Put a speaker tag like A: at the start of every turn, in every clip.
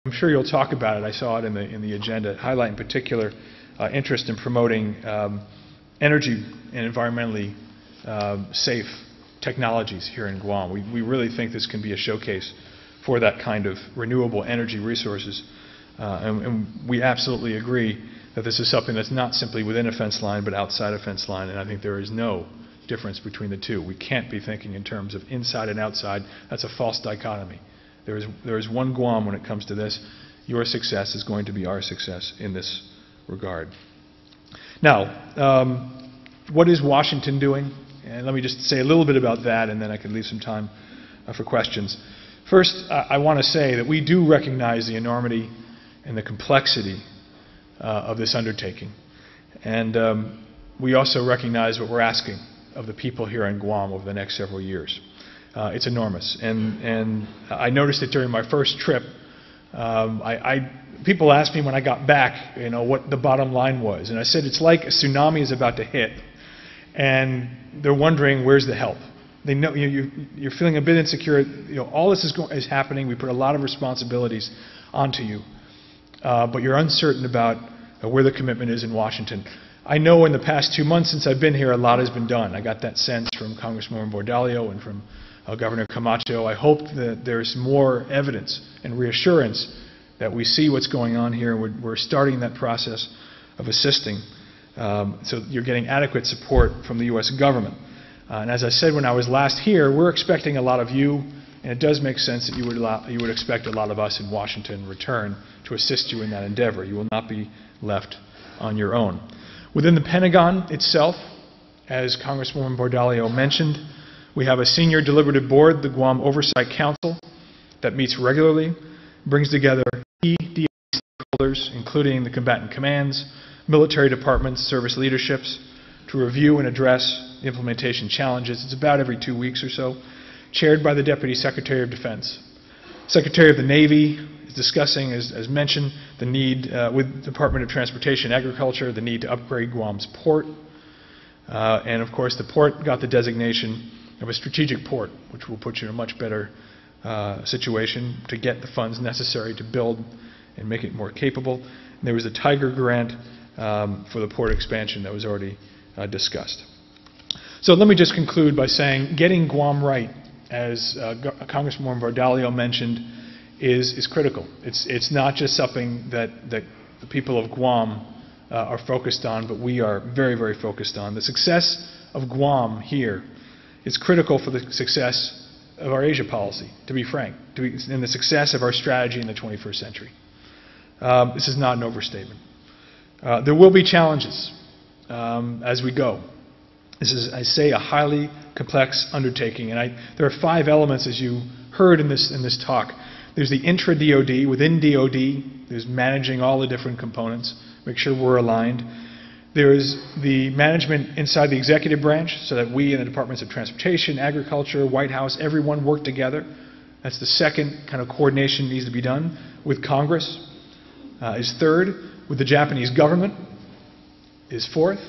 A: I'm sure you'll talk about it. I saw it in the agenda, highlight in particular interest in promoting energy and environmentally safe technologies here in Guam. We really think this can be a showcase for that kind of renewable energy resources. And we absolutely agree that this is something that's not simply within a fence line, but outside a fence line. And I think there is no difference between the two. We can't be thinking in terms of inside and outside. That's a false dichotomy. There is one Guam when it comes to this. Your success is going to be our success in this regard. Now, what is Washington doing? And let me just say a little bit about that, and then I can leave some time for questions. First, I want to say that we do recognize the enormity and the complexity of this undertaking. And we also recognize what we're asking of the people here in Guam over the next several years. It's enormous. And I noticed it during my first trip. People asked me when I got back, what the bottom line was. And I said, it's like a tsunami is about to hit, and they're wondering, where's the help? They know you're feeling a bit insecure. All this is happening. We put a lot of responsibilities onto you, but you're uncertain about where the commitment is in Washington. I know in the past 2 months since I've been here, a lot has been done. I got that sense from Congresswoman Bordallo and from Governor Camacho. I hope that there's more evidence and reassurance that we see what's going on here. We're starting that process of assisting. So you're getting adequate support from the U.S. government. And as I said when I was last here, we're expecting a lot of you, and it does make sense that you would expect a lot of us in Washington in return to assist you in that endeavor. You will not be left on your own. Within the Pentagon itself, as Congresswoman Bordallo mentioned, we have a senior deliberative board, the Guam Oversight Council, that meets regularly, brings together key DoD stakeholders, including the combatant commands, military departments, service leaderships, to review and address the implementation challenges. It's about every 2 weeks or so, chaired by the Deputy Secretary of Defense. Secretary of the Navy is discussing, as mentioned, the need with Department of Transportation and Agriculture, the need to upgrade Guam's port. And of course, the port got the designation of a strategic port, which will put you in a much better situation to get the funds necessary to build and make it more capable. And there was a Tiger grant for the port expansion that was already discussed. So let me just conclude by saying getting Guam right, as Congresswoman Bordallo mentioned, is critical. It's not just something that the people of Guam are focused on, but we are very, very focused on. The success of Guam here is critical for the success of our Asia policy, to be frank, and the success of our strategy in the 21st century. This is not an overstatement. There will be challenges as we go. This is, I say, a highly complex undertaking, and there are 5 elements, as you heard in this talk. There's the intra-DoD. Within DoD, there's managing all the different components, make sure we're aligned. There is the management inside the executive branch, so that we in the Departments of Transportation, Agriculture, White House, everyone work together. That's the second kind of coordination needs to be done. With Congress is third. With the Japanese government is fourth.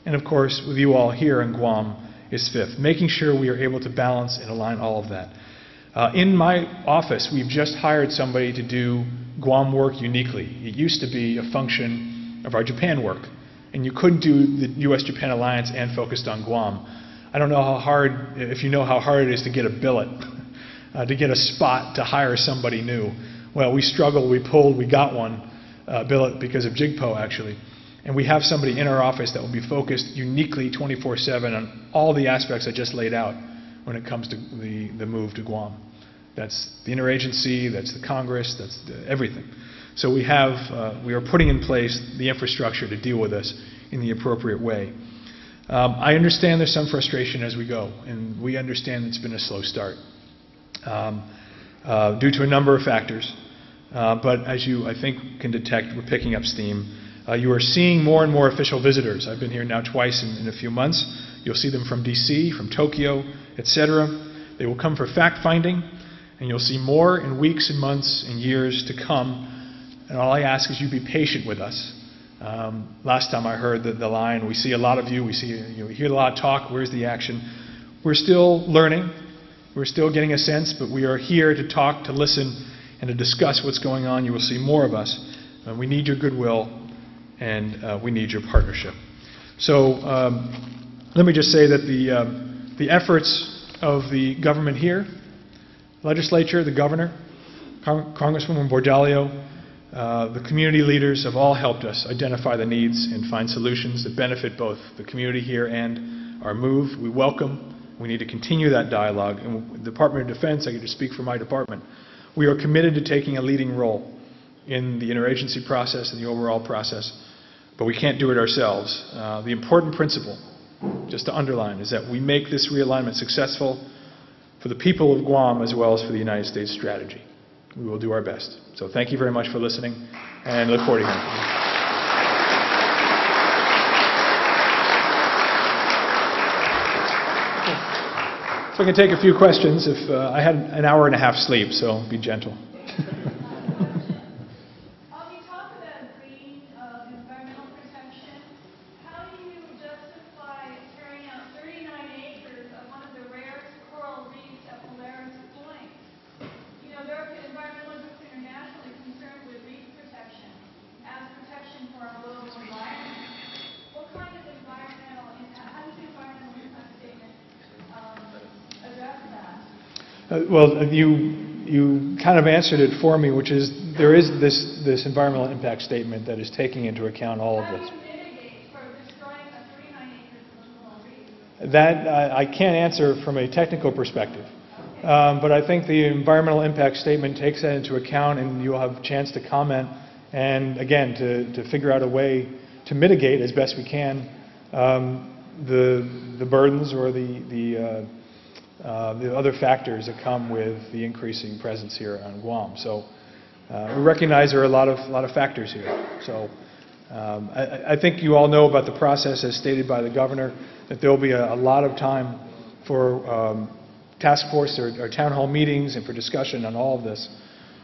A: And of course, with you all here in Guam is fifth. Making sure we are able to balance and align all of that. In my office, we've just hired somebody to do Guam work uniquely. It used to be a function of our Japan work. And you couldn't do the U.S.-Japan alliance and focused on Guam. I don't know how hard, if you know how hard it is to get a billet, to get a spot to hire somebody new. Well, we struggled, we pulled, we got one billet because of JIGPO, actually. And we have somebody in our office that will be focused uniquely 24/7 on all the aspects I just laid out when it comes to the move to Guam. That's the interagency, that's the Congress, that's everything. So we are putting in place the infrastructure to deal with this in the appropriate way. I understand there's some frustration as we go, and we understand it's been a slow start due to a number of factors. But as you, I think, can detect, we're picking up steam. You are seeing more and more official visitors. I've been here now twice in a few months. You'll see them from DC, from Tokyo, etc. They will come for fact-finding, and you'll see more in weeks and months and years to come. And all I ask is you be patient with us. Last time I heard the line, we see a lot of you, we hear a lot of talk, where's the action? We're still learning, we're still getting a sense, but we are here to talk, to listen, and to discuss what's going on. You will see more of us. We need your goodwill, and we need your partnership. So let me just say that the efforts of the government here, legislature, the governor, Congresswoman Bordalio, the community leaders have all helped us identify the needs and find solutions that benefit both the community here and our move. We welcome. We need to continue that dialogue. And the Department of Defense, I can just speak for my department, we are committed to taking a leading role in the interagency process and the overall process, but we can't do it ourselves. The important principle, just to underline, is that we make this realignment successful for the people of Guam as well as for the United States strategy. We will do our best. So thank you very much for listening, and look forward to hearing from you. So I can take a few questions. If I had an hour and a half sleep, so be gentle.
B: You talk about green environmental protection. How do you justify carrying out 39 acres of one of the rarest coral reefs at Polaris Point? You know, there are environmental groups internationally concerned with reef protection as protection for our global environment. What kind of environmental impact, how does the environmental impact statement address that?
A: Well, you kind of answered it for me, which is there is this environmental impact statement that is taking into account all of this.
B: How do you mitigate for destroying a 39 acres of coral reef?
A: That I can't answer from a technical perspective. But I think the environmental impact statement takes that into account, and you'll have a chance to comment and, again, to figure out a way to mitigate as best we can the burdens or the other factors that come with the increasing presence here on Guam. So we recognize there are a lot of factors here. So I think you all know about the process as stated by the governor, that there will be a lot of time for task force or town hall meetings and for discussion on all of this.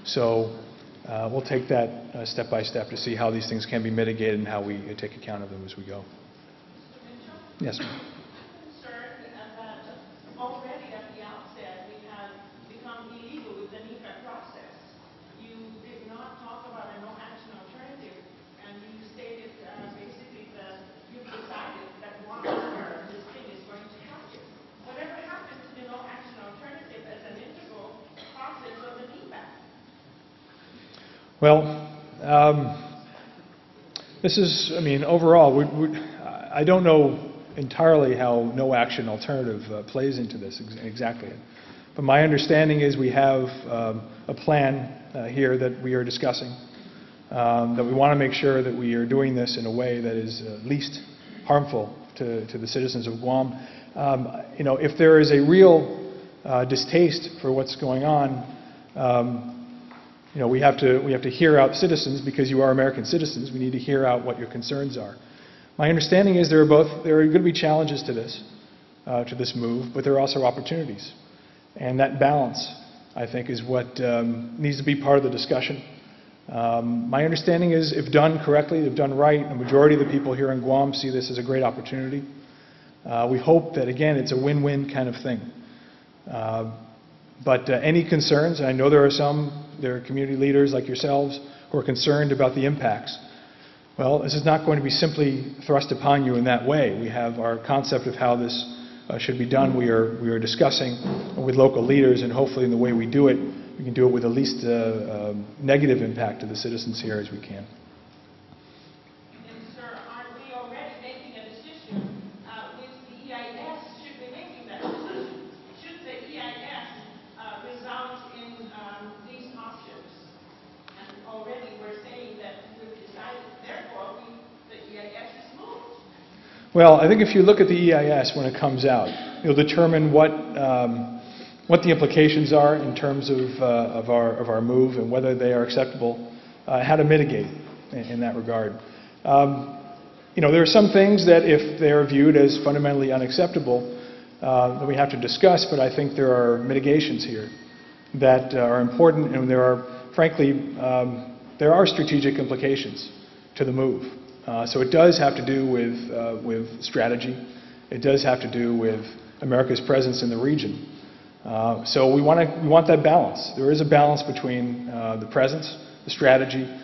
A: So we'll take that step by step to see how these things can be mitigated and how we take account of them as we go. Yes, ma'am.
C: Concerned that already at the outset we have become illegal with the NEPA process. You did not talk about a no-action alternative, and you stated basically that you've decided that this thing is going to happen. Whatever happens to the no-action alternative as an integral process of the NEPA?
A: Well, this is, I mean, overall, I don't know entirely how no-action alternative plays into this exactly. But my understanding is we have a plan here that we are discussing, that we want to make sure that we are doing this in a way that is least harmful to the citizens of Guam. You know, if there is a real distaste for what's going on, you know, we have to hear out citizens, because you are American citizens. We need to hear out what your concerns are. My understanding is there are going to be challenges to this move, but there are also opportunities. And that balance, I think, is what needs to be part of the discussion. My understanding is if done correctly, if done right, the majority of the people here in Guam see this as a great opportunity. We hope that, again, it's a win-win kind of thing. But any concerns, and I know there are community leaders like yourselves who are concerned about the impacts. Well, this is not going to be simply thrust upon you in that way. We have our concept of how this should be done. We are discussing with local leaders, and hopefully in the way we do it, we can do it with the least negative impact to the citizens here as we can.
C: And sir, aren't we already making a decision with the EIS? Should be making that decision. Should the EIS result in these options? And already we're saying that we've decided, therefore the EIS is moved.
A: Well, I think if you look at the EIS when it comes out, you'll determine what the implications are in terms of our move and whether they are acceptable, how to mitigate in that regard. You know, there are some things that if they are viewed as fundamentally unacceptable, that we have to discuss, but I think there are mitigations here that are important, and there are, frankly, there are strategic implications to the move. So it does have to do with strategy. It does have to do with America's presence in the region. So we want that balance. There is a balance between the presence, the strategy,